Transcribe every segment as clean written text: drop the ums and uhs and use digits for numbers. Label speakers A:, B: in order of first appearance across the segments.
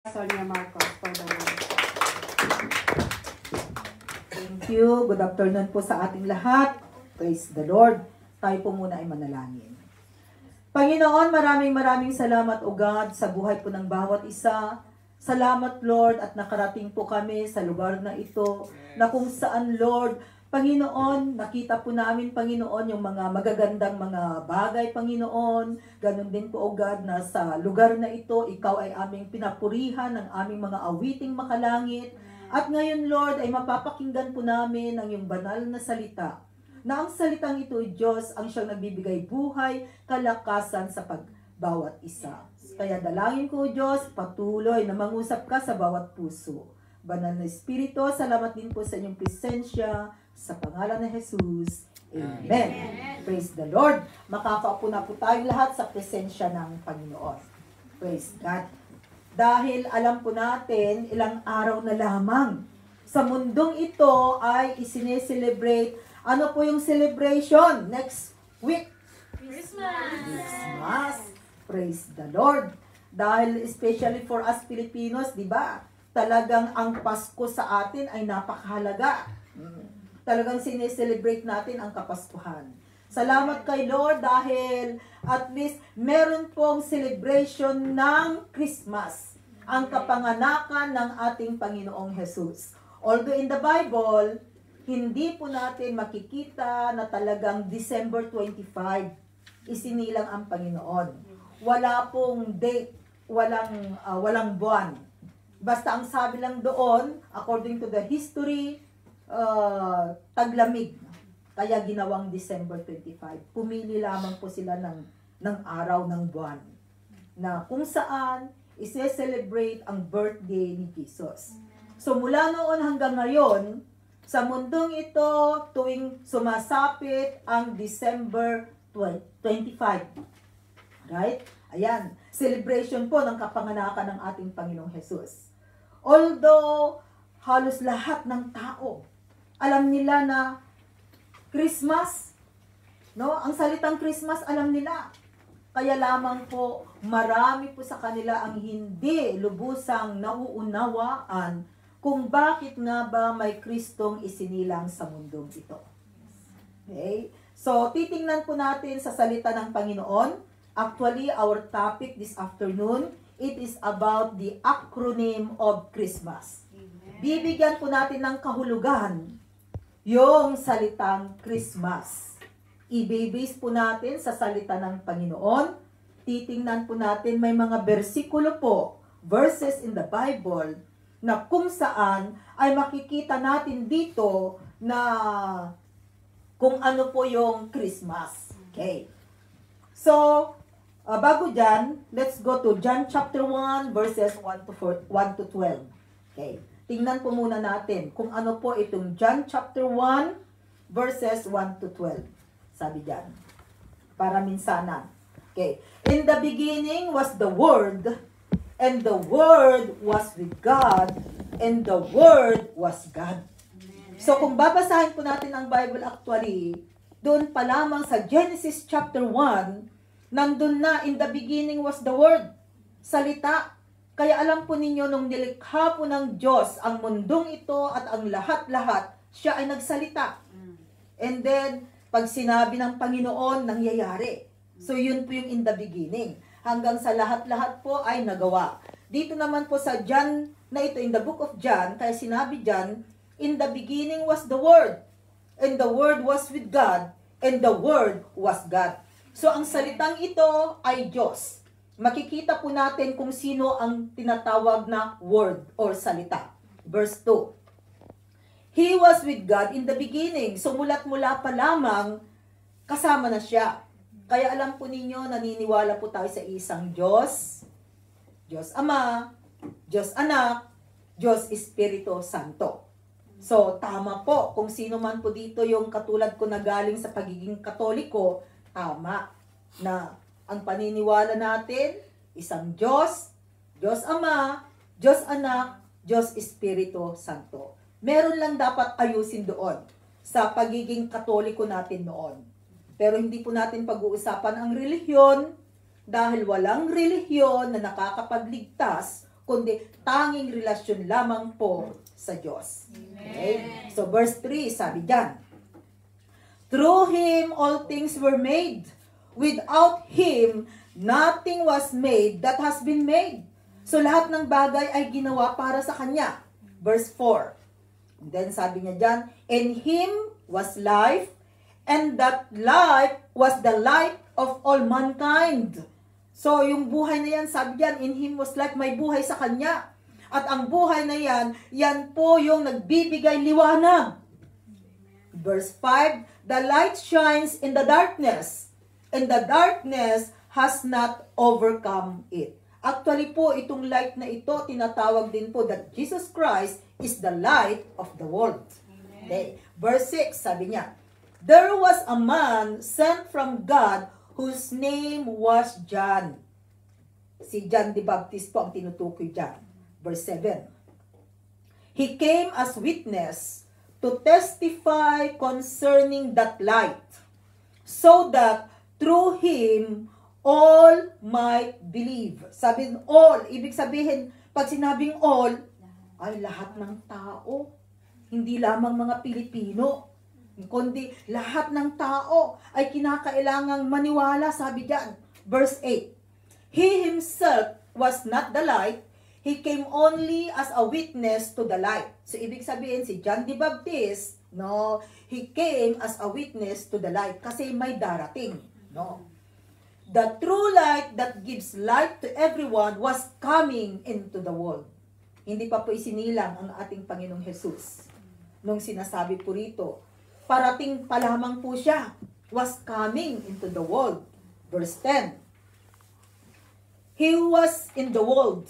A: Sonia Marcos for the word.
B: Thank you. Good afternoon po sa ating lahat. Praise the Lord. Tayo po muna ay manalangin. Panginoon, maraming salamat o God sa buhay po ng bawat isa. Salamat Lord at nakarating po kami sa lugar na ito na kung saan Lord, Panginoon, nakita po namin Panginoon yung mga magagandang mga bagay Panginoon. Ganon din po o God na sa lugar na ito, ikaw ay aming pinapurihan ng aming mga awiting makalangit. At ngayon Lord ay mapapakinggan po namin ang iyong banal na salita. Na ang salitang ito, Diyos, ang siyang nagbibigay buhay, kalakasan sa bawat isa. Kaya dalangin ko, Diyos, patuloy na mangusap ka sa bawat puso. Banal na Espiritu, salamat din po sa inyong presensya, sa pangalan ni Jesus. Amen. Amen. Praise the Lord. Makakaupo na po tayong lahat sa presensya ng Panginoon. Praise God. Dahil alam po natin, ilang araw na lamang sa mundong ito ay isineselebrate. Ano po yung celebration? Next week. Christmas. Praise the Lord. Dahil especially for us Filipinos, di ba? Talagang ang Pasko sa atin ay napakahalaga. Talagang sineselebrate natin ang Kapaskuhan. Salamat kay Lord dahil at least meron pong celebration ng Christmas. Ang kapanganakan ng ating Panginoong Jesus. Although in the Bible, hindi po natin makikita na talagang December 25 isinilang ang Panginoon. Wala pong date, walang buwan. Basta ang sabi lang doon, according to the history, taglamig. Kaya ginawang December 25. Pumili lamang po sila ng araw ng buwan na kung saan ise-celebrate ang birthday ni Jesus. So mula noon hanggang ngayon, sa mundong ito, tuwing sumasapit ang December 25. Right? Ayan. Celebration po ng kapanganakan ng ating Panginoong Jesus. Although, halos lahat ng tao, alam nila na Christmas, no? Ang salitang Christmas, alam nila. Kaya lamang po, marami po sa kanila ang hindi lubusang nauunawaan kung bakit nga ba may Kristong isinilang sa mundong ito. Okay? So, titingnan po natin sa salita ng Panginoon. Actually, our topic this afternoon, it is about the acronym of Christmas. Bibigyan po natin ng kahulugan yung salitang Christmas. I-base po natin sa salita ng Panginoon. Titingnan po natin may mga bersikulo po, verses in the Bible, na kung saan ay makikita natin dito na kung ano po yung Christmas. Okay. So, bago dyan, let's go to John chapter 1, verses 1 to 12. Okay. Tingnan po muna natin kung ano po itong John chapter 1, verses 1 to 12. Sabi dyan. Para minsanan. Okay. In the beginning was the Word, and the Word was with God, and the Word was God. So kung babasahin po natin ang Bible actually, doon pa lamang sa Genesis chapter 1, nandun na in the beginning was the Word. Salita. Kaya alam po ninyo, nung nilikha po ng Diyos ang mundong ito at ang lahat-lahat, siya ay nagsalita. And then, pag sinabi ng Panginoon, nangyayari. So, yun po yung in the beginning. Hanggang sa lahat-lahat po ay nagawa. Dito naman po sa John na ito, in the book of John, kaya sinabi dyan, in the beginning was the Word, and the Word was with God, and the Word was God. So, ang salitang ito ay Diyos. Makikita po natin kung sino ang tinatawag na word or salita. Verse 2. He was with God in the beginning. So mula pa lamang, kasama na siya. Kaya alam po ninyo, naniniwala po tayo sa isang Diyos, Diyos Ama, Diyos Anak, Diyos Espiritu Santo. So tama po, kung sino man po dito yung katulad ko na galing sa pagiging Katoliko, tama na ang paniniwala natin, isang Diyos, Diyos Ama, Diyos Anak, Diyos Espiritu Santo. Meron lang dapat ayusin doon sa pagiging Katoliko natin noon. Pero hindi po natin pag-uusapan ang relihiyon dahil walang relihiyon na nakakapagligtas kundi tanging relasyon lamang po sa Diyos. Okay? So verse 3, sabi diyan, through Him all things were made. Without Him, nothing was made that has been made. So lahat ng bagay ay ginawa para sa Kanya. Verse 4. And then sabi niya diyan, in Him was life, and that life was the light of all mankind. So yung buhay na yan, sabi diyan, in Him was life, may buhay sa Kanya. At ang buhay na yan, yan po yung nagbibigay liwanag. Verse 5, the light shines in the darkness, and the darkness has not overcome it. Actually po, itong light na ito, tinatawag din po that Jesus Christ is the light of the world. Okay. Verse 6, sabi niya, there was a man sent from God whose name was John. Si John the Baptist po ang tinutukoy dyan. Verse 7, he came as witness to testify concerning that light, so that through him all might believe. Sabi all, ibig sabihin, pag sinabing all, ay lahat ng tao. Hindi lamang mga Pilipino, kundi lahat ng tao ay kinakailangang maniwala, sabi diyan. Verse 8, he himself was not the light, he came only as a witness to the light. So, ibig sabihin, si John the Baptist, no, he came as a witness to the light kasi may darating, no. The true light that gives light to everyone was coming into the world. Hindi pa po isinilang ang ating Panginoong Jesus. Nung sinasabi po rito, parating pa lamang po siya, was coming into the world. Verse 10, he was in the world,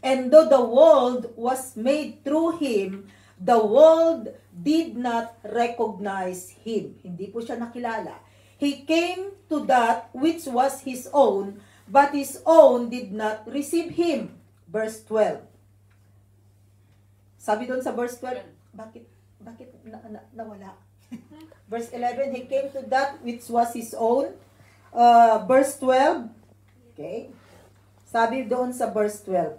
B: and though the world was made through him, the world did not recognize him. Hindi po siya nakilala. He came to that which was his own, but his own did not receive him. Verse 12. Sabi doon sa verse 12, bakit nawala? Verse 11, he came to that which was his own. Verse 12, okay. Sabi doon sa verse 12,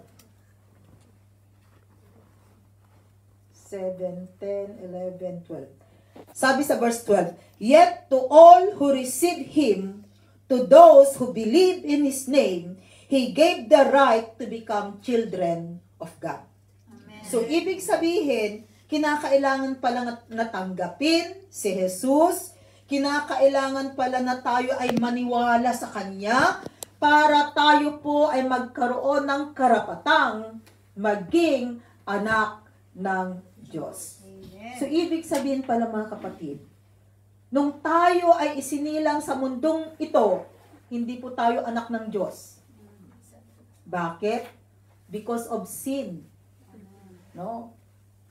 B: 7, 10, 11, 12. Sabi sa verse 12, yet to all who received him, to those who believe in his name, he gave the right to become children of God. Amen. So, ibig sabihin, kinakailangan pala natanggapin si Jesus, kinakailangan pala na tayo ay maniwala sa Kanya, para tayo po ay magkaroon ng karapatang maging anak ng Diyos. Amen. So, ibig sabihin pala mga kapatid, nung tayo ay isinilang sa mundong ito, hindi po tayo anak ng Diyos. Bakit? Because of sin. No?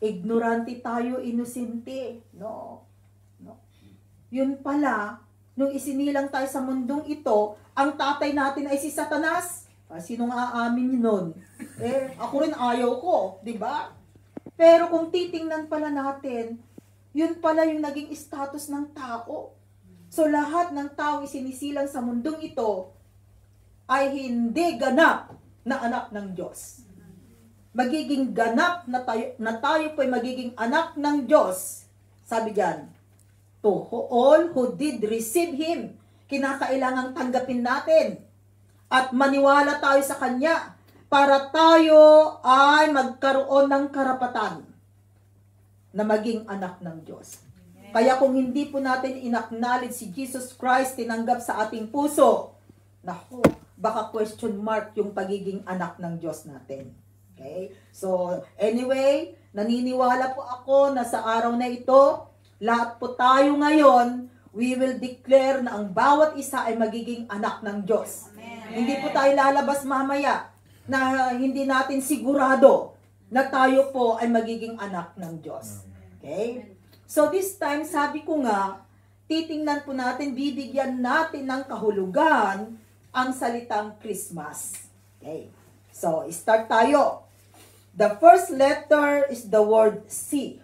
B: Ignorante tayo, inosente. No? Yun pala, nung isinilang tayo sa mundong ito, ang tatay natin ay si Satanas. Sinong aamin nun? Ako rin ayaw ko, di ba? Pero kung titingnan pala natin, yun pala yung naging status ng tao. So lahat ng tao isinisilang sa mundong ito ay hindi ganap na anak ng Diyos. Magiging ganap na tayo po ay magiging anak ng Diyos. Sabi diyan, to all who did receive Him, kinakailangang tanggapin natin at maniwala tayo sa Kanya para tayo ay magkaroon ng karapatan na maging anak ng Diyos. Amen. Kaya kung hindi po natin in-acknowledge si Jesus Christ, tinanggap sa ating puso, naku, baka question mark yung pagiging anak ng Diyos natin. Okay? So, anyway, naniniwala po ako na sa araw na ito, lahat po tayo ngayon, we will declare na ang bawat isa ay magiging anak ng Diyos. Amen. Hindi po tayo lalabas mamaya na hindi natin sigurado na tayo po ay magiging anak ng Diyos. Okay? So this time, sabi ko nga, titingnan po natin, bibigyan natin ng kahulugan ang salitang Christmas. Okay? So, start tayo. The first letter is the word C.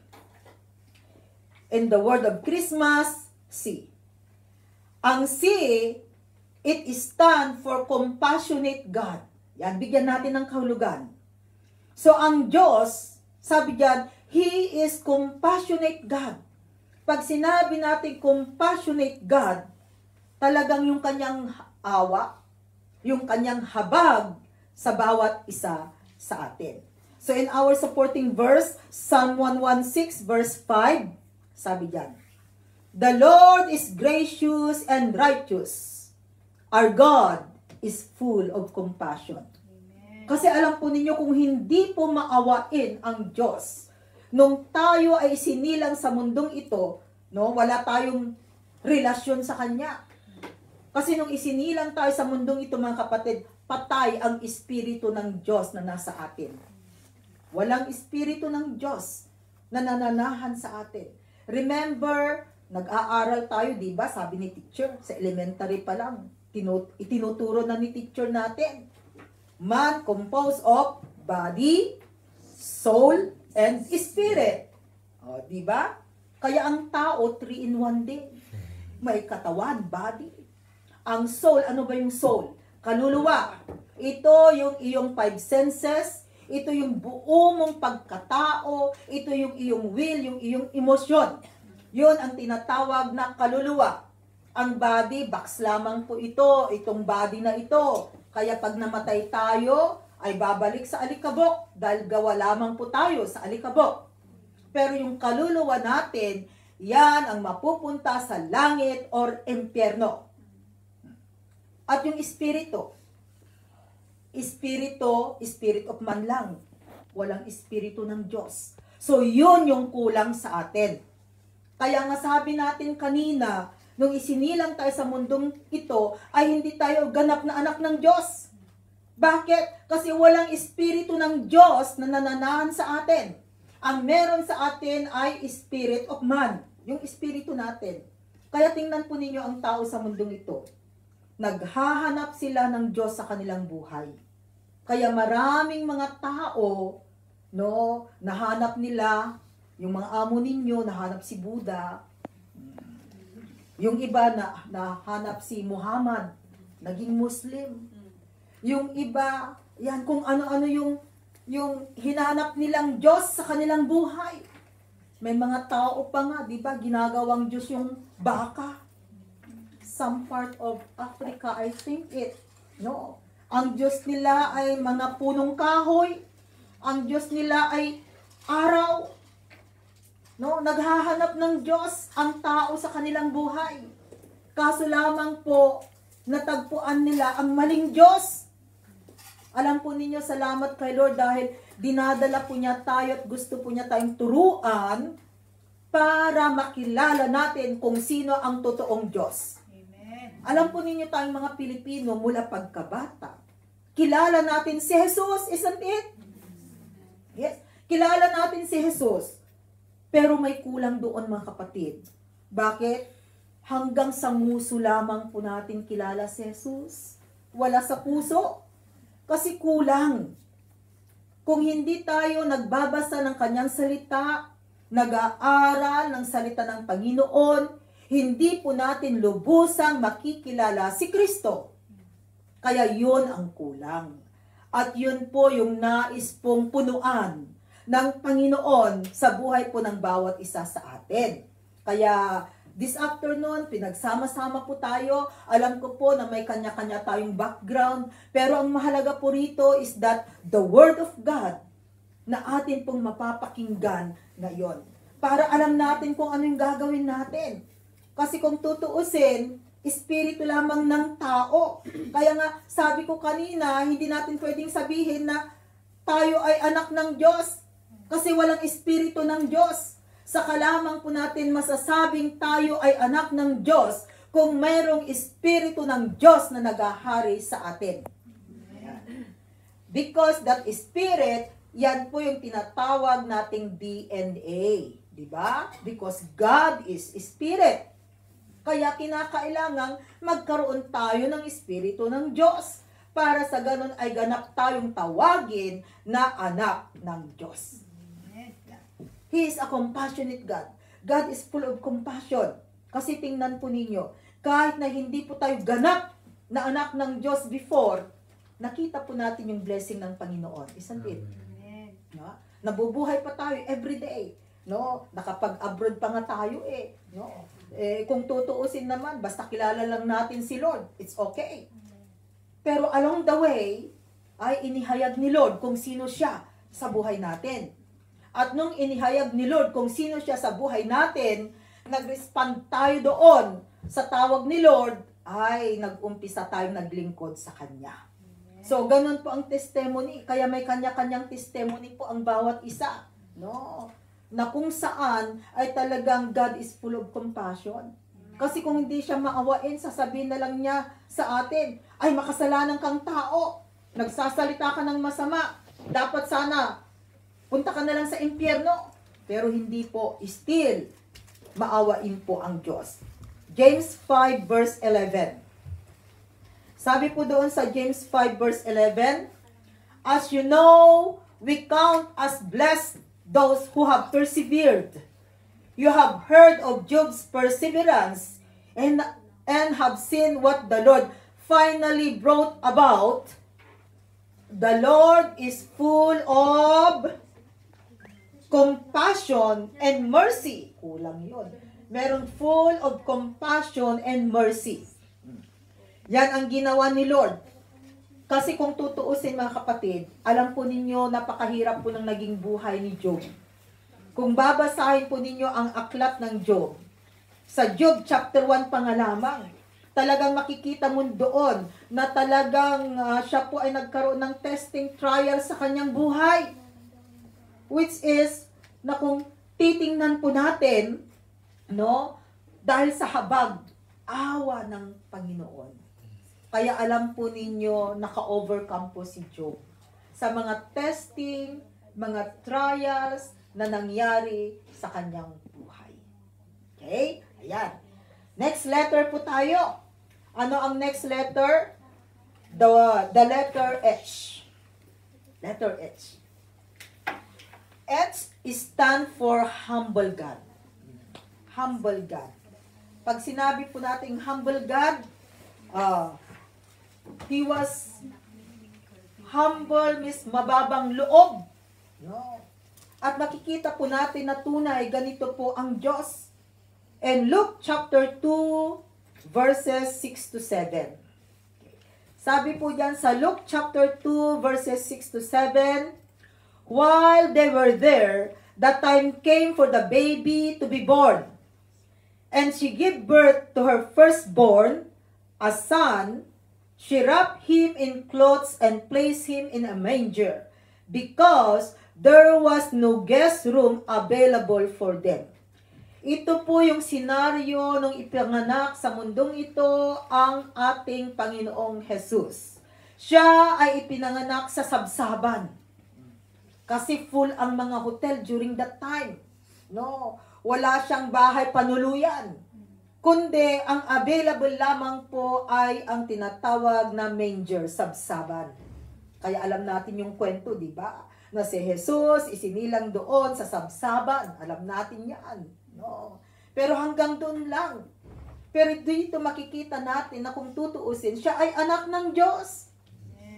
B: In the word of Christmas, C. Ang C, it stand for compassionate God. Yan, bigyan natin ng kahulugan. So, ang Diyos, sabi diyan, He is compassionate God. Pag sinabi natin compassionate God, talagang yung kanyang awa, yung kanyang habag sa bawat isa sa atin. So, in our supporting verse, Psalm 116 verse 5, sabi diyan, The Lord is gracious and righteous. Our God is full of compassion. Amen. Kasi alam po ninyo, kung hindi po maawain ang Diyos, nung tayo ay isinilang sa mundong ito, no, wala tayong relasyon sa Kanya. Kasi nung isinilang tayo sa mundong ito, mga kapatid, patay ang espiritu ng Diyos na nasa atin. Walang espiritu ng Diyos na nananahan sa atin. Remember, nag-aaral tayo, di ba? Sabi ni teacher, sa elementary pa lang, itinuturo na ni teacher natin. Man composed of body, soul, and spirit. O, di ba? Kaya ang tao, 3 in 1 din. May katawan, body. Ang soul, ano ba yung soul? Kaluluwa. Ito yung iyong 5 senses. Ito yung buo mong pagkatao. Ito yung iyong will, yung iyong emosyon. Yun ang tinatawag na kaluluwa. Ang body, box lamang po ito. Itong body na ito. Kaya pag namatay tayo, ay babalik sa alikabok. Dahil gawa lamang po tayo sa alikabok. Pero yung kaluluwa natin, yan ang mapupunta sa langit or impyerno. At yung espiritu, spirit of man lang. Walang espiritu ng Diyos. So, yun yung kulang sa atin. Kaya nga sabi natin kanina, nung isinilang tayo sa mundong ito, ay hindi tayo ganap na anak ng Diyos. Bakit? Kasi walang espiritu ng Diyos na nananahan sa atin. Ang meron sa atin ay spirit of man. Yung espiritu natin. Kaya tingnan po ninyo ang tao sa mundong ito. Naghahanap sila ng Diyos sa kanilang buhay. Kaya maraming mga tao, no, nahanap nila, yung mga amo ninyo, nahanap si Buddha. Yung iba, nahanap si Muhammad, naging Muslim. Yung iba, yan, kung ano-ano yung hinanap nilang Diyos sa kanilang buhay. May mga tao pa nga, di ba, ginagawang Diyos yung baka. Some part of Africa, I think it. No. Ang Diyos nila ay mga punong kahoy. Ang Diyos nila ay araw. No, naghahanap ng Diyos ang tao sa kanilang buhay. Kaso lamang po, natagpuan nila ang maling Diyos. Alam po ninyo, salamat kay Lord dahil dinadala po niya tayo at gusto po niya tayong turuan para makilala natin kung sino ang totoong Diyos. Amen. Alam po ninyo tayong mga Pilipino mula pagkabata, kilala natin si Jesus, isn't it? Yes, kilala natin si Jesus. Pero may kulang doon mga kapatid. Bakit? Hanggang sa nguso lamang po natin kilala si Jesus. Wala sa puso. Kasi kulang. Kung hindi tayo nagbabasa ng kanyang salita, nag-aaral ng salita ng Panginoon, hindi po natin lubusang makikilala si Kristo. Kaya yun ang kulang. At yun po yung nais pong punuan ng Panginoon sa buhay po ng bawat isa sa atin. Kaya this afternoon, pinagsama-sama po tayo. Alam ko po na may kanya-kanya tayong background. Pero ang mahalaga po rito is that the Word of God na atin pong mapapakinggan ngayon. Para alam natin kung ano yung gagawin natin. Kasi kung tutuusin, espiritu lamang ng tao. Kaya nga, sabi ko kanina, hindi natin pwedeng sabihin na tayo ay anak ng Diyos. Kasi walang espiritu ng Diyos. Saka lamang po natin masasabing tayo ay anak ng Diyos kung mayroong espiritu ng Diyos na nagahari sa atin. Because that spirit, yan po yung tinatawag nating DNA. Diba? Because God is spirit. Kaya kinakailangang magkaroon tayo ng espiritu ng Diyos para sa ganun ay ganap tayong tawagin na anak ng Diyos. He is a compassionate God. God is full of compassion. Kasi tingnan po ninyo, kahit na hindi po tayo ganap na anak ng Diyos before, nakita po natin yung blessing ng Panginoon. Isn't it? Nabubuhay pa tayo every day. No? Nakapag-abroad pa nga tayo eh. No? Kung tutuusin naman, basta kilala lang natin si Lord, it's okay. Pero along the way, ay inihayag ni Lord kung sino siya sa buhay natin. At nung inihayag ni Lord kung sino siya sa buhay natin, nag-respond tayo doon sa tawag ni Lord, ay nag-umpisa tayong naglingkod sa Kanya. So, ganun po ang testimony. Kaya may kanya-kanyang testimony po ang bawat isa. No? Na kung saan ay talagang God is full of compassion. Kasi kung hindi siya maawain, sasabihin na lang niya sa atin, ay makasalanan kang tao. Nagsasalita ka ng masama. Dapat sana, punta ka na lang sa impyerno. Pero hindi po, still, maawain po ang Diyos. James 5 verse 11. Sabi po doon sa James 5 verse 11, as you know, we count as blessed those who have persevered. You have heard of Job's perseverance and have seen what the Lord finally brought about. The Lord is full of compassion and mercy. Kulang yun. Meron full of compassion and mercy. Yan ang ginawa ni Lord. Kasi kung tutuusin mga kapatid, alam po ninyo, napakahirap po ng naging buhay ni Job. Kung babasahin po ninyo ang aklat ng Job, sa Job chapter 1 pa nga lamang, talagang makikita mo doon na talagang siya po ay nagkaroon ng testing trial sa kanyang buhay. Which is, na kung titingnan po natin, no, dahil sa habag, awa ng Panginoon. Kaya alam po ninyo, naka-overcome po si Job sa mga testing, mga trials na nangyari sa kanyang buhay. Okay? Ayan. Next letter po tayo. Ano ang next letter? The letter H. Letter H. H stand for humble God. Humble God. Pag sinabi po natin humble God, He was humble, means mababang loob. No? At makikita po natin na tunay, ganito po ang Diyos. And Luke chapter 2, verses 6 to 7. Sabi po diyan sa Luke chapter 2, verses 6 to 7, while they were there, the time came for the baby to be born. And she gave birth to her firstborn, a son. She wrapped him in clothes and placed him in a manger, because there was no guest room available for them. Ito po yung senaryo nung ipanganak sa mundong ito ang ating Panginoong Jesus. Siya ay ipinanganak sa sabsaban. Kasi full ang mga hotel during that time. No, wala siyang bahay panuluyan. Kundi ang available lamang po ay ang tinatawag na manger, sabsaban. Kaya alam natin yung kwento, di ba? Na si Jesus isinilang doon sa sabsaban. Alam natin yan. No. Pero hanggang doon lang. Pero dito makikita natin na kung tutuusin, siya ay anak ng Diyos.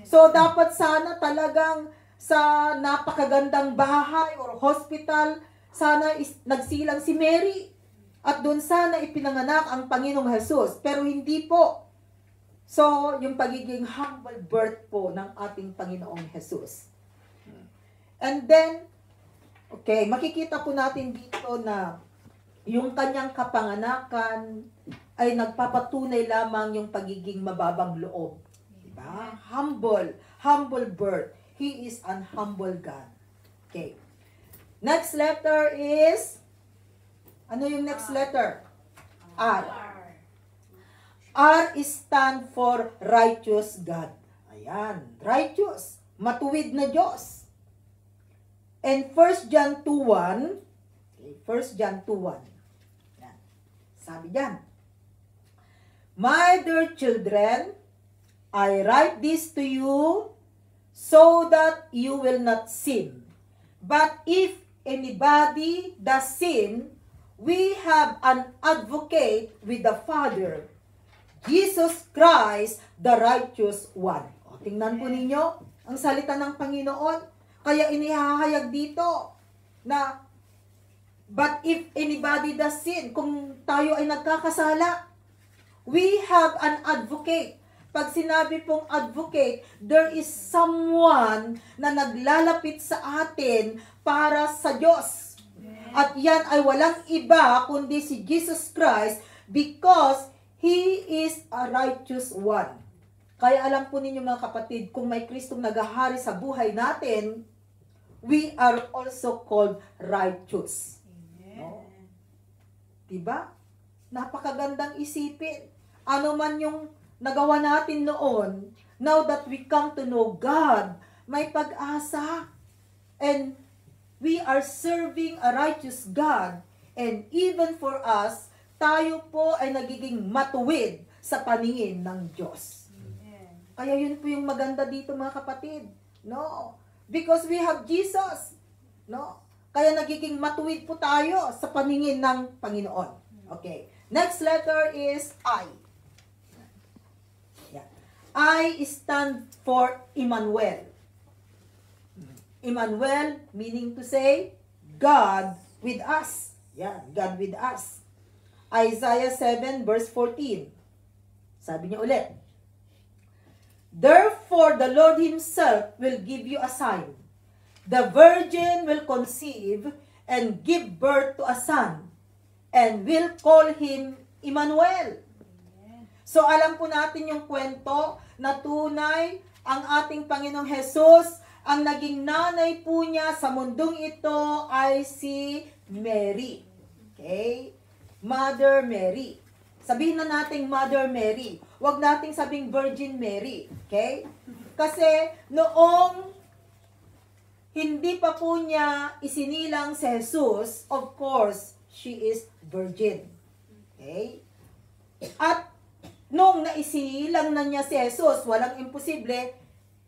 B: So dapat sana talagang sa napakagandang bahay or hospital, sana nagsilang si Mary. At doon sana ipinanganak ang Panginoong Jesus. Pero hindi po. So, yung pagiging humble birth po ng ating Panginoong Jesus. And then, okay, makikita po natin dito na yung kanyang kapanganakan ay nagpapatunay lamang yung pagiging mababang loob. Diba? Humble birth. He is an humble God. Okay. Next letter is, ano yung next letter? R. R is stand for righteous God. Ayan, righteous. Matuwid na Diyos. And 1 John 2:1, okay, 1 John 2:1. Sabi diyan, my dear children, I write this to you so that you will not sin. But if anybody does sin, we have an advocate with the Father, Jesus Christ, the righteous one. O, tingnan po ninyo ang salita ng Panginoon. Kaya inihahayag dito na, but if anybody does sin, kung tayo ay nagkakasala, we have an advocate. Pag sinabi pong advocate, there is someone na naglalapit sa atin para sa Diyos. At yan ay walang iba kundi si Jesus Christ, because He is a righteous one. Kaya alam po ninyo mga kapatid, kung may Kristong naghahari sa buhay natin, we are also called righteous. No? Diba? Napakagandang isipin. Ano man yung nagawa natin noon, now that we come to know God, may pag-asa. And we are serving a righteous God. And even for us, tayo po ay nagiging matuwid sa paningin ng Diyos. Kaya yun po yung maganda dito mga kapatid. No? Because we have Jesus. No? Kaya nagiging matuwid po tayo sa paningin ng Panginoon. Okay. Next letter is I. Yeah. I stand for Emmanuel. Emmanuel meaning to say, God with us. Yeah, God with us. Isaiah 7 verse 14. Sabi niya ulit, therefore the Lord Himself will give you a sign. The virgin will conceive and give birth to a son, and will call him Emmanuel. So alam po natin yung kwento na tunay ang ating Panginoong Jesus, ang naging nanay po niya sa mundong ito ay si Mary. Okay? Mother Mary. Sabihin na natin Mother Mary. Huwag nating sabing Virgin Mary. Okay? Kasi noong hindi pa po niya isinilang si Jesus, of course, she is virgin. Okay? At nung naisinilang na niya si Jesus, walang imposible,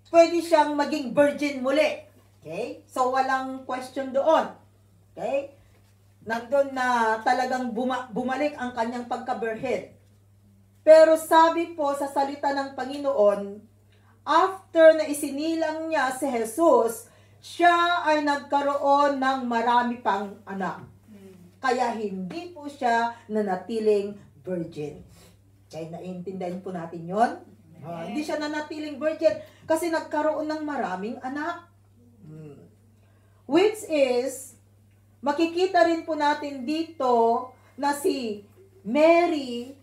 B: pwede siyang maging virgin muli. Okay? So, walang question doon. Okay? Nandun na talagang bumalik ang kanyang pagka-virgin. Pero sabi po sa salita ng Panginoon, after na isinilang niya si Jesus, siya ay nagkaroon ng marami pang anak. Kaya hindi po siya nanatiling virgin. Kaya naiintindihan po natin yon. Hindi siya nanatiling virgin kasi nagkaroon ng maraming anak. Which is, makikita rin po natin dito na si Mary,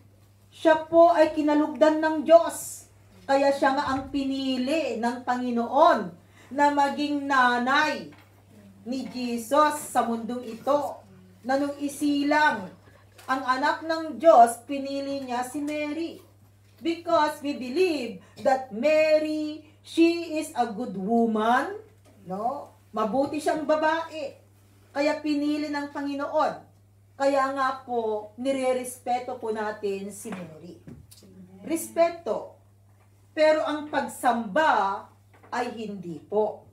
B: siya po ay kinalugdan ng Diyos. Kaya siya nga ang pinili ng Panginoon na maging nanay ni Jesus sa mundong ito. Na nung isilang ang anak ng Diyos, pinili niya si Mary. Because we believe that Mary, she is a good woman, no? Mabuti siyang babae. Kaya pinili ng Panginoon. Kaya nga po, nire-respeto po natin si Mary. Respeto. Pero ang pagsamba ay hindi po.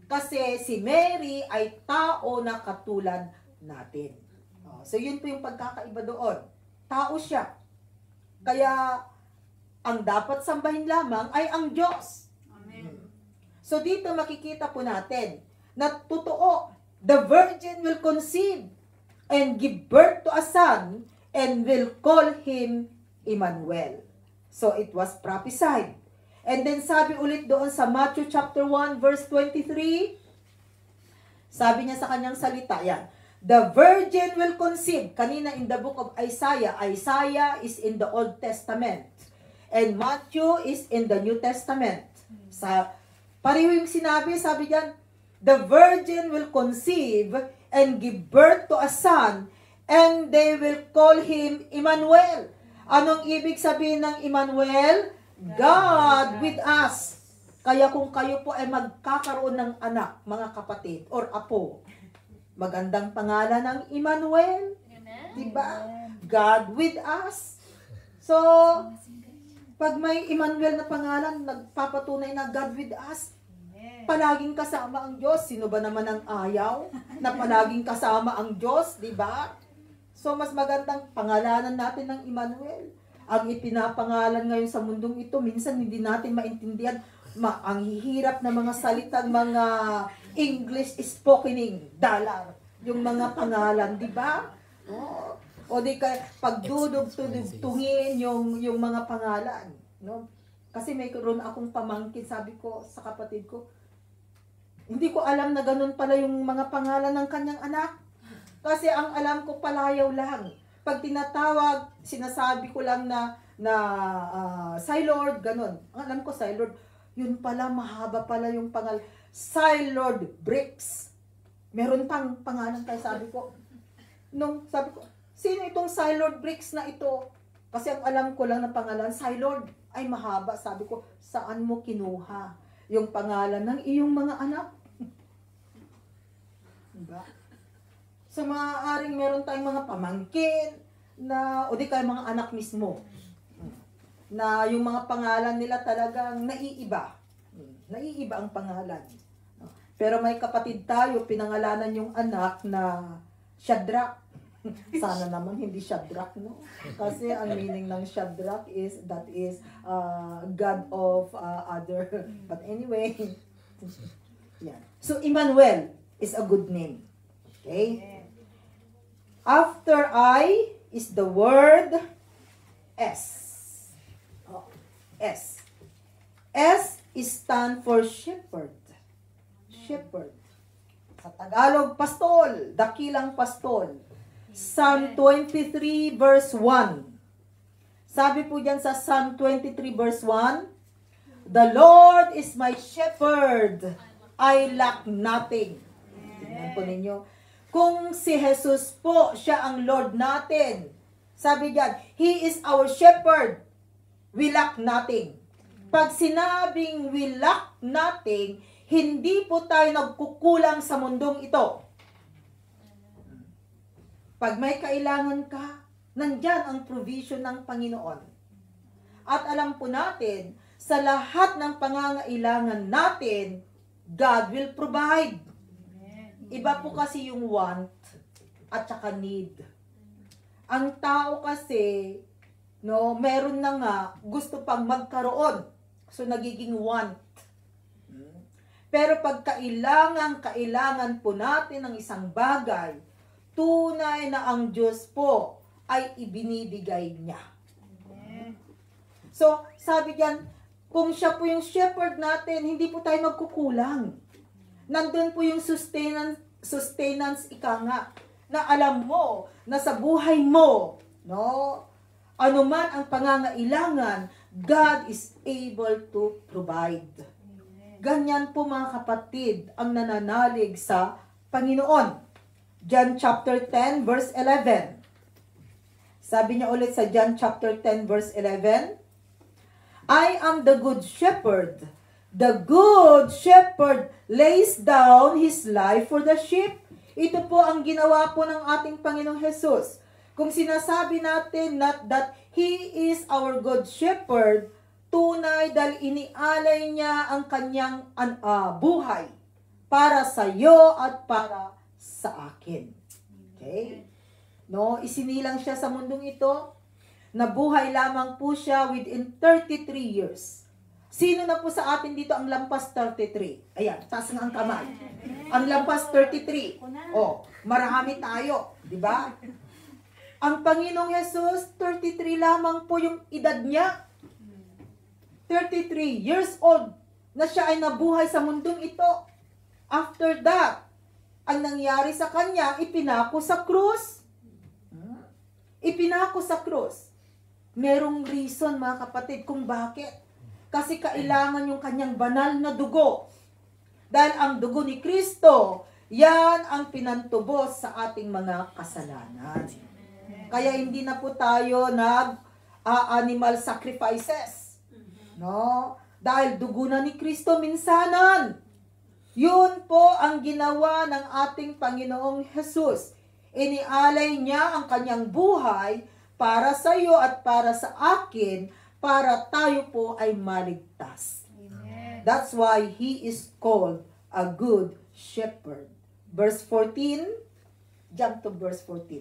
B: Kasi si Mary ay tao na katulad natin. So yun po yung pagkakaiba doon. Tao siya. Kaya ang dapat sambahin lamang ay ang Diyos. Amen. So dito makikita po natin na totoo, the virgin will conceive and give birth to a son and will call him Emmanuel. So it was prophesied. And then sabi ulit doon sa Matthew chapter 1 verse 23, sabi niya sa kanyang salita, yan, the virgin will conceive. Kanina in the book of Isaiah, Isaiah is in the Old Testament. And Matthew is in the New Testament. Sa pareho yung sinabi, sabi diyan, the virgin will conceive and give birth to a son, and they will call him Emmanuel. Anong ibig sabihin ng Emmanuel? God with us. Kaya kung kayo po ay magkakaroon ng anak, mga kapatid, or apo, magandang pangalan ng Emmanuel. Diba? God with us. So, pag may Emmanuel na pangalan, nagpapatunay na God with us. Palaging kasama ang Diyos. Sino ba naman ang ayaw na palaging kasama ang Diyos? Diba? So, mas magandang pangalanan natin ng Emmanuel. Ang ipinapangalan ngayon sa mundong ito, minsan hindi natin maintindihan ang hihirap na mga salitang mga English spokening dollar. Yung mga pangalan, di ba? O di ka pagdudugtungin yung mga pangalan, no? Kasi may karon akong pamangkin, sabi ko sa kapatid ko, hindi ko alam na ganun pala yung mga pangalan ng kanyang anak. Kasi ang alam ko palayaw lang. Pag tinatawag, sinasabi ko lang na Silord, ganun. Ang alam ko Silord, yun pala mahaba pala yung pangalan. Silord Bricks. Meron pang pangalan tayo, sabi ko. Sabi ko, sino itong Silord Bricks na ito? Kasi ang alam ko lang na pangalan, Silord, ay mahaba. Sabi ko, saan mo kinuha yung pangalan ng iyong mga anak? Diba? So, maaaring meron tayong mga pamangkin na, o di kaya mga anak mismo, na yung mga pangalan nila talagang naiiba. Naiiba ang pangalan. Pero may kapatid tayo, pinangalanan yung anak na Shadrach. Sana naman hindi Shadrach, no? Kasi ang meaning ng Shadrach is, that is God of other. But anyway, yeah. So, Emmanuel is a good name. Okay? After I is the word S. S. S is stand for shepherd. Shepherd. Sa Tagalog, pastol. Dakilang pastol. Psalm 23 verse 1. Sabi po diyan sa Psalm 23 verse 1, the Lord is my shepherd. I lack nothing. Tingnan po ninyo. Kung si Jesus po, siya ang Lord natin. Sabi diyan, He is our shepherd. We lack nothing. Pag sinabing we lack nothing, hindi po tayo nagkukulang sa mundong ito. Pag may kailangan ka, nandyan ang provision ng Panginoon. At alam po natin, sa lahat ng pangangailangan natin, God will provide. Iba po kasi yung want at saka need. Ang tao kasi, no, meron na nga, gusto pang magkaroon. So, nagiging want. Pero pag kailangan po natin ng isang bagay, tunay na ang Diyos po ay ibinibigay niya. So, sabi diyan, kung siya po yung shepherd natin, hindi po tayo magkukulang. Nandun po yung sustenance ika nga, na alam mo, na sa buhay mo, no, anuman ang pangangailangan, God is able to provide. Ganyan po mga kapatid, ang nananalig sa Panginoon. John chapter 10 verse 11. Sabi niya ulit sa John chapter 10 verse 11, I am the good shepherd. The good shepherd lays down his life for the sheep. Ito po ang ginawa po ng ating Panginoong Jesus. Kung sinasabi natin that He is our good shepherd, tunay dahil inialay niya ang kanyang buhay para sa iyo at para sa akin. Okay? No, isinilang siya sa mundong ito. Nabuhay lamang po siya within 33 years. Sino na po sa atin dito ang lampas 33? Ayan, taas nga ang kamay. Ang lampas 33. Oh, marami tayo, di ba? Ang Panginoong Jesus, 33 lamang po yung edad niya. 33 years old na siya ay nabuhay sa mundong ito. After that, ang nangyari sa kanya, ipinako sa krus. Ipinako sa krus. Merong reason mga kapatid kung bakit. Kasi kailangan yung kanyang banal na dugo. Dahil ang dugo ni Kristo, yan ang pinantubos sa ating mga kasalanan. Kaya hindi na po tayo animal sacrifices. No? Dahil dugo na ni Kristo minsanan. Yun po ang ginawa ng ating Panginoong Jesus. Inialay niya ang kanyang buhay para sa iyo at para sa akin, para tayo po ay maligtas. Amen. That's why He is called a good shepherd. Verse 14, jump to verse 14.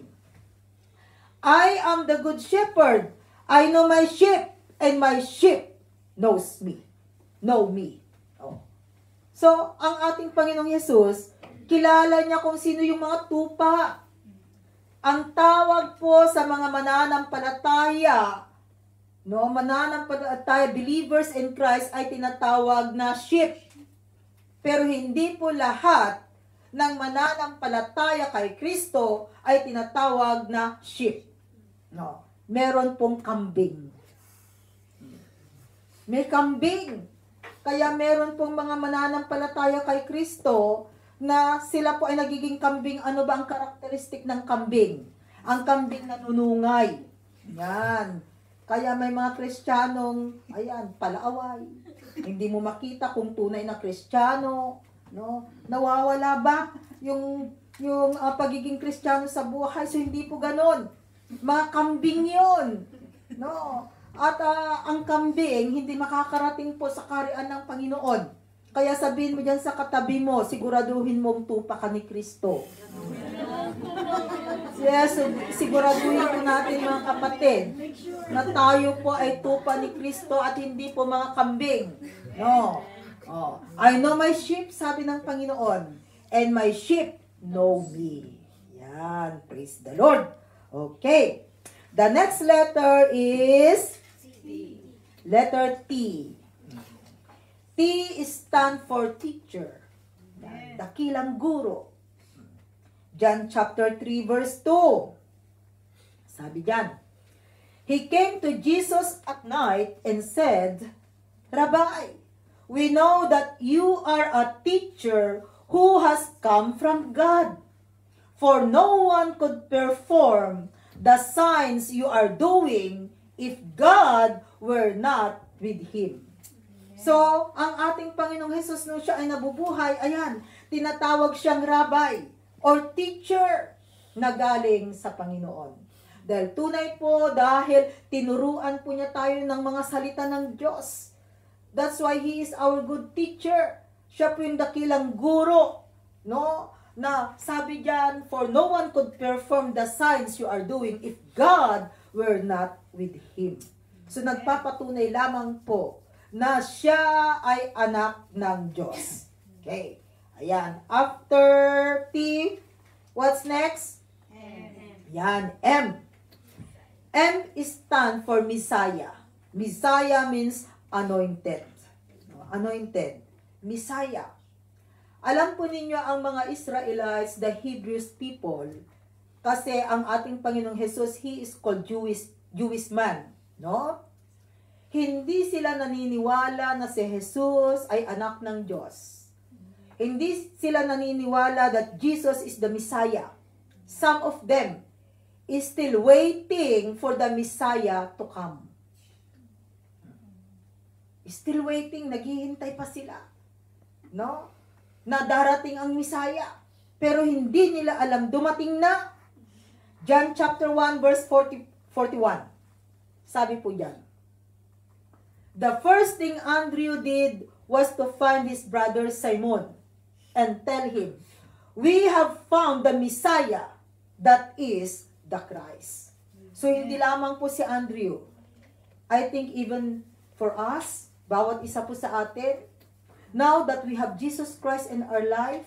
B: I am the good shepherd. I know my sheep, and my sheep knows me. Know me. So, ang ating Panginoong Hesus, kilala niya kung sino yung mga tupa. Ang tawag po sa mga mananampalataya, mananampalataya, believers in Christ ay tinatawag na sheep. Pero hindi po lahat ng mananampalataya kay Kristo ay tinatawag na sheep. No. Meron pong kambing. May kambing. Kaya meron pong mga mananampalataya kay Kristo na sila po ay nagiging kambing. Ano ba ang karakteristik ng kambing? Ang kambing nanunungay. Yan. Kaya may mga Kristiyanong, palaaway. Hindi mo makita kung tunay na Kristiyano. No? Nawawala ba yung pagiging Kristiyano sa buhay? So, hindi po ganon. Mga kambing yun. No? At ang kambing, hindi makakarating po sa kaharian ng Panginoon. Kaya sabihin mo dyan sa katabi mo, siguraduhin mong tupa ka ni Kristo. Yes, siguraduhin po natin mga kapatid, na tayo po ay tupa ni Kristo at hindi po mga kambing. No. I know my sheep, sabi ng Panginoon, and my sheep know me. Yan, praise the Lord. Okay. The next letter is letter T. T stand for teacher. Dakilang guro. John chapter 3 verse 2. Sabi diyan, He came to Jesus at night and said, Rabbi, we know that you are a teacher who has come from God. For no one could perform the signs you are doing if God were not with Him. So, ang ating Panginoong Hesus nung siya ay nabubuhay, tinatawag siyang rabbi or teacher na galing sa Panginoon. Dahil tunay po, dahil tinuruan po niya tayo ng mga salita ng Diyos. That's why He is our good teacher. Siya po yung dakilang guro, no? Na sabi diyan, for no one could perform the signs you are doing if God were not with Him. So nagpapatunay lamang po na siya ay anak ng Diyos. Okay. Ayan. After T, what's next? Yan, M. M is stand for Messiah. Messiah means anointed. Anointed. Messiah. Alam po ninyo ang mga Israelites, the Hebrews people, kasi ang ating Panginoong Jesus, He is called Jewish man, no? Hindi sila naniniwala na si Jesus ay anak ng Diyos. Hindi sila naniniwala that Jesus is the Messiah. Some of them is still waiting for the Messiah to come. Still waiting, naghihintay pa sila, no? Na darating ang Messiah. Pero hindi nila alam, dumating na. John chapter 1 verse 41. Sabi po diyan, the first thing Andrew did was to find his brother Simon and tell him, we have found the Messiah, that is the Christ. So hindi lamang po si Andrew. I think even for us, bawat isa po sa atin, now that we have Jesus Christ in our life,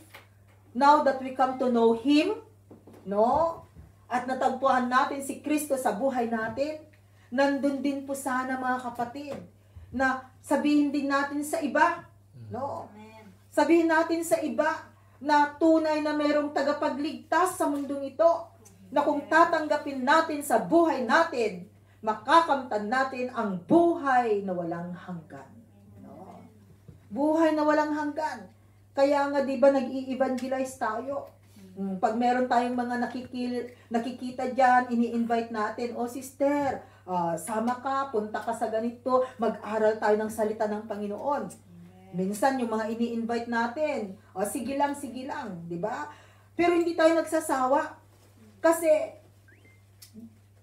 B: now that we come to know Him, no? At natagpuan natin si Kristo sa buhay natin, nandun din po sana mga kapatid, na sabihin din natin sa iba, no? Sabihin natin sa iba na tunay na merong tagapagligtas sa mundong ito, na kung tatanggapin natin sa buhay natin, makakamtan natin ang buhay na walang hanggan. Buhay na walang hanggan. Kaya nga 'di ba nag-i-evangelize tayo? Pag meron tayong mga nakikita diyan, ini-invite natin, sister, sama ka, punta ka sa ganito, mag-aral tayo ng salita ng Panginoon. Minsan yung mga ini-invite natin, sige lang, 'di ba? Pero hindi tayo nagsasawa. Kasi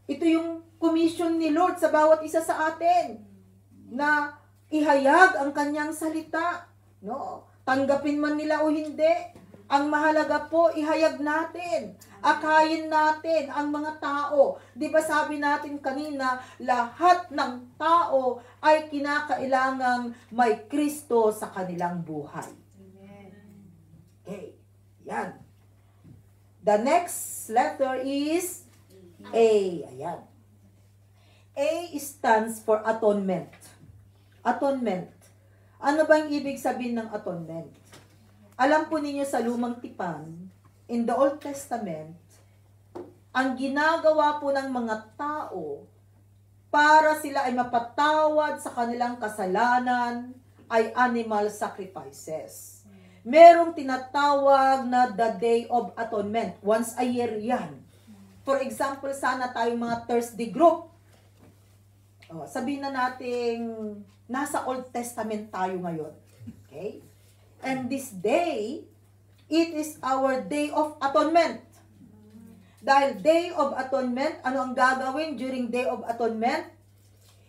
B: ito yung commission ni Lord sa bawat isa sa atin na ihayag ang kanyang salita, no? Tanggapin man nila o hindi, ang mahalaga po ihayag natin, akayin natin ang mga tao. 'Di ba sabi natin kanina, lahat ng tao ay kinakailangang may Kristo sa kanilang buhay. Okay. Yan. The next letter is A. Ayan. A stands for atonement. Atonement. Ano ba yung ibig sabihin ng atonement? Alam po ninyo sa lumang tipan, in the Old Testament, ang ginagawa po ng mga tao para sila ay mapatawad sa kanilang kasalanan ay animal sacrifices. Merong tinatawag na the Day of Atonement. Once a year yan. For example, sana tayong mga Thursday group. Sabihin na natin, nasa Old Testament tayo ngayon. Okay? And this day, it is our Day of Atonement. Dahil Day of Atonement, ano ang gagawin during Day of Atonement?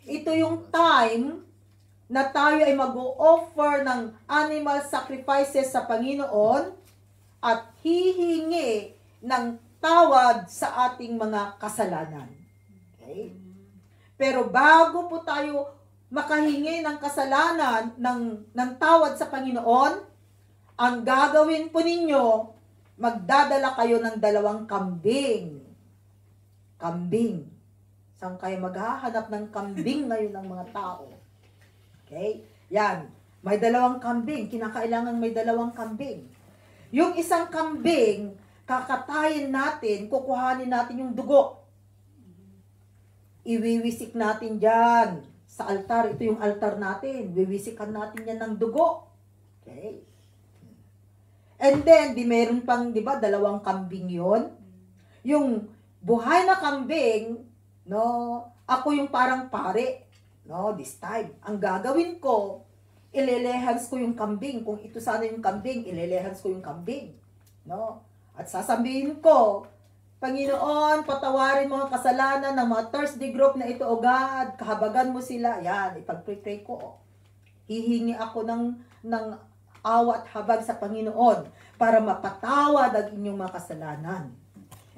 B: Ito yung time na tayo ay mag-o-offer ng animal sacrifices sa Panginoon at hihingi ng tawad sa ating mga kasalanan. Okay? Pero bago po tayo makahingi ng kasalanan, ng tawad sa Panginoon, ang gagawin po ninyo, magdadala kayo ng 2 kambing. Kambing. Saan kayo maghahanap ng kambing ngayon ng mga tao? Okay? Yan. May 2 kambing. Kinakailangan may 2 kambing. Yung isang kambing, kakatayin natin, kukuhanin natin yung dugo. Iwiwisik natin dyan sa altar. Ito yung altar natin. Wiwisikan natin yan ng dugo. Okay? And then, meron pang, di ba, 2 kambing yon. Yung buhay na kambing, no, ako yung parang pare. No, this time, ang gagawin ko, ilelehans ko yung kambing. Kung ito sana yung kambing, ilelehans ko yung kambing. No? At sasabihin ko, Panginoon, patawarin mga kasalanan ng mga Thursday group na ito, O God, kahabagan mo sila. Yan, ipag-pray ko. Hihingi ako ng awa at habag sa Panginoon para mapatawad ang inyong mga kasalanan.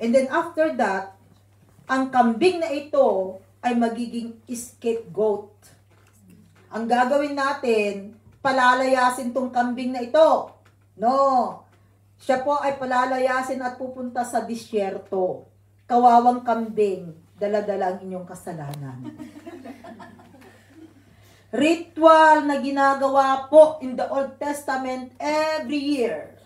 B: And then after that, ang kambing na ito ay magiging scapegoat. Ang gagawin natin, palalayasin tong kambing na ito. No. Siya po ay palalayasin at pupunta sa disyerto. Kawawang kambing, dala-dala ang inyong kasalanan. Ritual na ginagawa po in the Old Testament every year.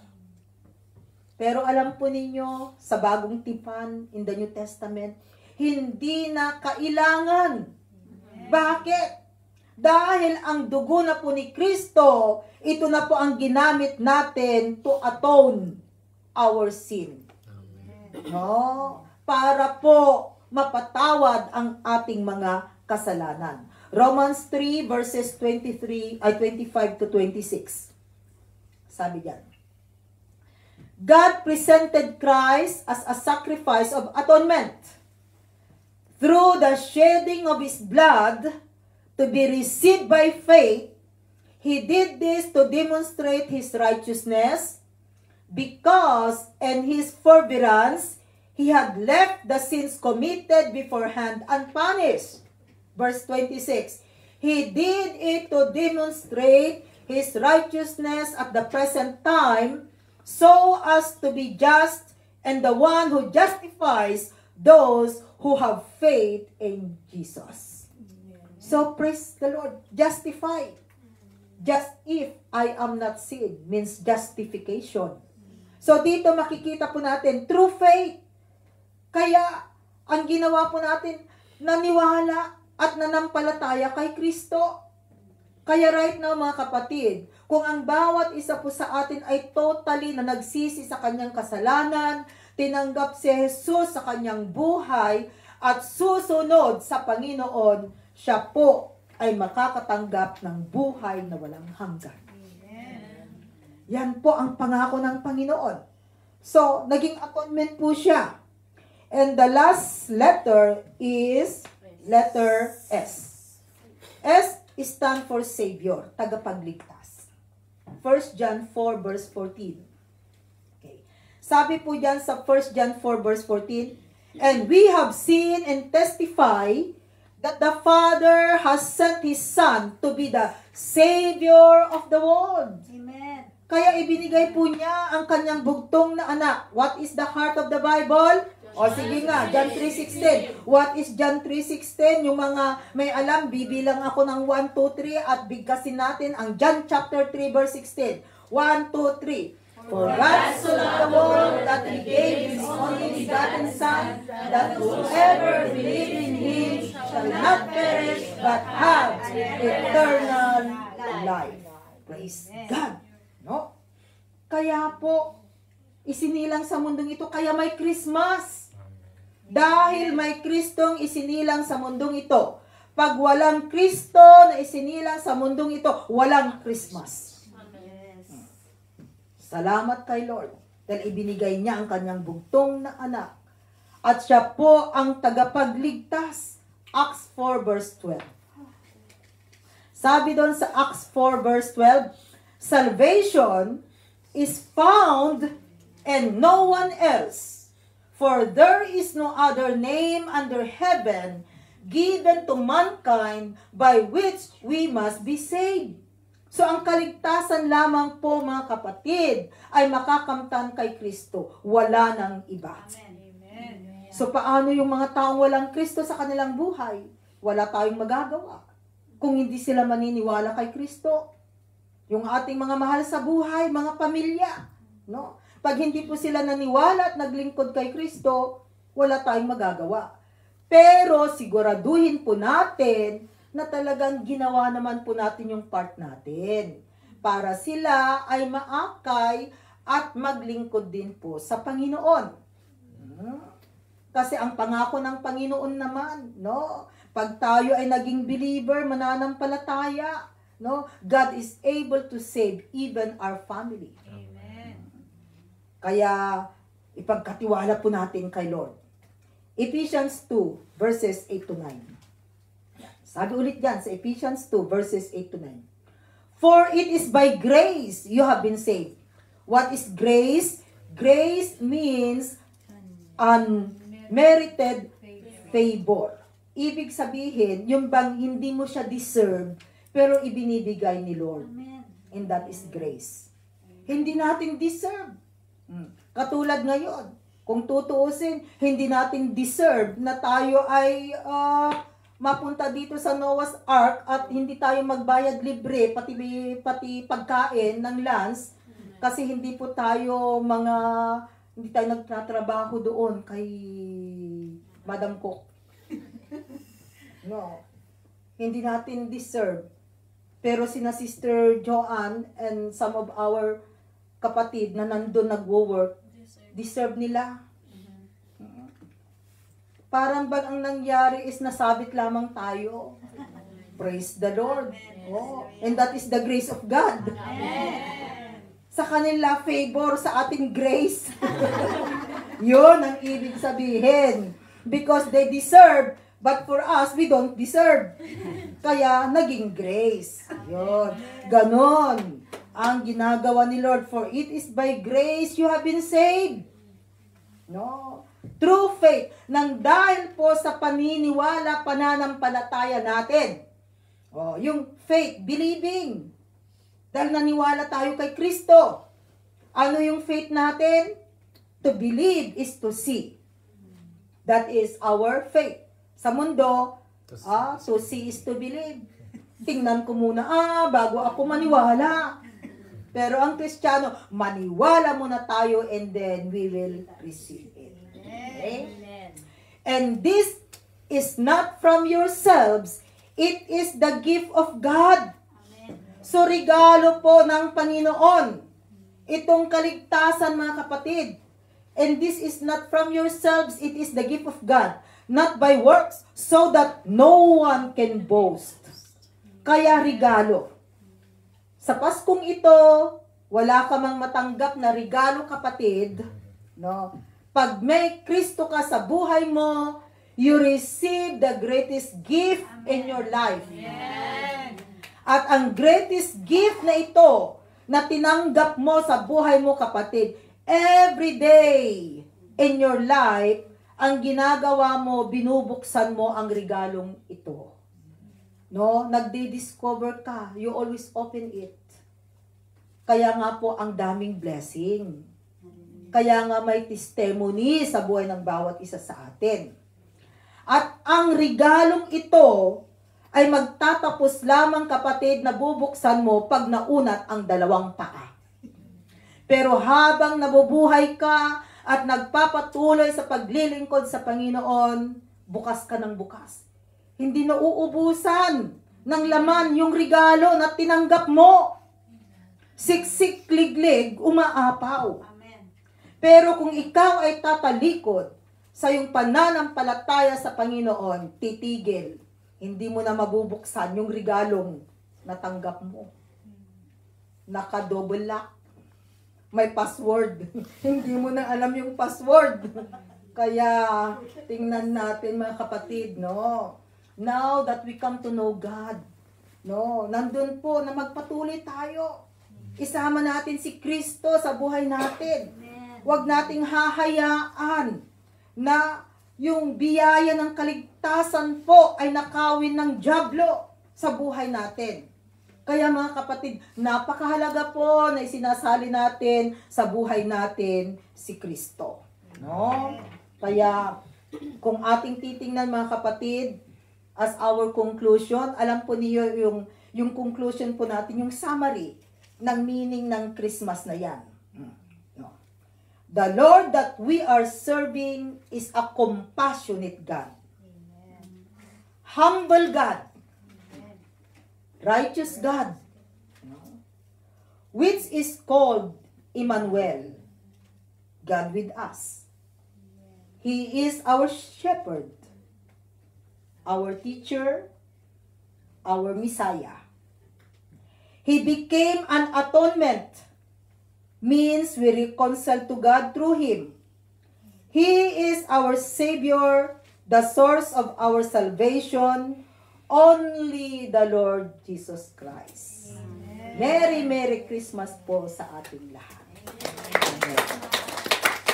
B: Pero alam po ninyo, sa bagong tipan in the New Testament, hindi na kailangan. Bakit? Dahil ang dugo na po ni Kristo, ito na po ang ginamit natin to atone our sin. No? Para po mapatawad ang ating mga kasalanan. Romans 3 verses 25 to 26. Sabi diyan, God presented Christ as a sacrifice of atonement through the shedding of His blood to be received by faith. He did this to demonstrate His righteousness because in His forbearance He had left the sins committed beforehand unpunished. Verse 26, He did it to demonstrate His righteousness at the present time so as to be just and the one who justifies those who have faith in Jesus. So praise the Lord. Justify. Just if I am not saved means justification. So dito makikita po natin through faith. Kaya ang ginawa po natin, naniwala at nanampalataya kay Kristo. Kaya right now mga kapatid, kung ang bawat isa po sa atin ay totally na nagsisi sa kanyang kasalanan, tinanggap si Jesus sa kanyang buhay at susunod sa Panginoon, siya po ay makakatanggap ng buhay na walang hanggan. Amen. Yan po ang pangako ng Panginoon. So, naging atonement po siya. And the last letter is letter S. S stand for Savior, tagapagligtas. 1 John 4 verse 14. Okay. Sabi po diyan sa 1 John 4 verse 14, and we have seen and testify that the Father has sent His Son to be the Savior of the world.
A: Amen.
B: Kaya ibinigay po niya ang kanyang bugtong na anak. What is the heart of the Bible? O sige nga, John 3:16. What is John 3:16? Yung mga may alam, bibilang ako ng 1, 2, 3 at bigkasin natin ang John chapter 3 verse 16. 1, 2, 3. For God so loved the world that He gave His only begotten Son, that whoever believes in Him shall not perish but have eternal life. Praise God. No? Kaya po, isinilang sa mundong ito, kaya may Christmas. Dahil may Kristong isinilang sa mundong ito. Pag walang Kristo na isinilang sa mundong ito, walang Christmas. Salamat kay Lord. Dahil ibinigay niya ang kanyang bugtong na anak. At siya po ang tagapagligtas. Acts 4 verse 12. Sabi doon sa Acts 4 verse 12, salvation is found in no one else, for there is no other name under heaven given to mankind by which we must be saved. So ang kaligtasan lamang po mga kapatid ay makakamtan kay Kristo. Wala nang iba.
C: Amen.
B: So paano yung mga taong walang Kristo sa kanilang buhay? Wala tayong magagawa kung hindi sila maniniwala kay Kristo. Yung ating mga mahal sa buhay, mga pamilya, no? Pag hindi po sila naniwala at naglingkod kay Kristo, wala tayong magagawa. Pero siguraduhin po natin na talagang ginawa naman po natin yung part natin para sila ay maakay at maglingkod din po sa Panginoon. Kasi ang pangako ng Panginoon naman, no? Pag tayo ay naging believer, mananampalataya, no? God is able to save even our family.
C: Amen.
B: Kaya ipagkatiwala po natin kay Lord. Ephesians 2 verses 8 to 9. Sabi ulit yan sa Ephesians 2 verses 8 to 9. For it is by grace you have been saved. What is grace? Grace means unmerited favor. Ibig sabihin, yung bang hindi mo siya deserve, pero ibinibigay ni Lord. And that is grace. Hindi natin deserve. Katulad ngayon, kung tutuusin, hindi natin deserve na tayo ay mapunta dito sa Noah's Ark at hindi tayo magbayad libre, pati pagkain ng lunch, kasi hindi po tayo hindi tayo nagtatrabaho doon kay Madam Cook. No. Hindi natin deserve. Pero sina Sister Joanne and some of our kapatid na nandun nagwo-work, deserve nila. Parang bang ang nangyari is nasabit lamang tayo. Praise the Lord. Oh, and that is the grace of God. Sa kanila, favor sa ating grace. Yun ang ibig sabihin. Because they deserve, but for us, we don't deserve. Kaya, naging grace. Yun. Ganon ang ginagawa ni Lord. For it is by grace you have been saved. No? True faith. Nang dahil po sa paniniwala, pananampalataya natin. Oh, yung faith, believing. Dahil naniwala tayo kay Kristo. Ano yung faith natin? To believe is to see. That is our faith. Sa mundo, to see is to believe. Tingnan ko muna, bago ako maniwala. Pero ang Kristiyano, maniwala muna tayo and then we will receive it. Okay? And this is not from yourselves. It is the gift of God. So, regalo po ng Panginoon. Itong kaligtasan, mga kapatid. And this is not from yourselves. It is the gift of God. Not by works, so that no one can boast. Kaya regalo. Sa Paskong ito, wala ka mang matanggap na regalo, kapatid. No? Pag may Kristo ka sa buhay mo, you receive the greatest gift in your life. At ang greatest gift na ito, na tinanggap mo sa buhay mo, kapatid, every day in your life, ang ginagawa mo, binubuksan mo ang regalong ito. No? Nagdi-discover ka, you always open it. Kaya nga po ang daming blessing. Kaya nga may testimony sa buhay ng bawat isa sa atin. At ang regalong ito ay magtatapos lamang, kapatid, na bubuksan mo pag naunat ang dalawang paa. Pero habang nabubuhay ka at nagpapatuloy sa paglilingkod sa Panginoon, bukas ka ng bukas. Hindi nauubusan ng laman yung regalo na tinanggap mo. Siksik, liglig, umaapaw.
C: Amen.
B: Pero kung ikaw ay tatalikod sa iyong pananampalataya sa Panginoon, titigil. Hindi mo na mabubuksan yung regalong natanggap mo. Naka-double lock. May password. Hindi mo na alam yung password. Kaya, tingnan natin mga kapatid, no? Now that we come to know God, no? Nandun po na magpatuloy tayo. Isama natin si Kristo sa buhay natin. Huwag nating hahayaan na yung biyaya ng kaligtasan po ay nakawin ng dyablo sa buhay natin. Kaya mga kapatid, napakahalaga po na isinasali natin sa buhay natin si Kristo. No? Kaya kung ating titingnan mga kapatid, as our conclusion, alam po niyo yung conclusion po natin, yung summary ng meaning ng Christmas na yan. No. The Lord that we are serving is a compassionate God. Humble God. Righteous God, which is called Emmanuel, God with us. He is our shepherd, our teacher, our Messiah. He became an atonement, means we reconcile to God through Him. He is our Savior, the source of our salvation, only the Lord Jesus Christ. Amen. Merry Christmas po sa ating lahat. Amen.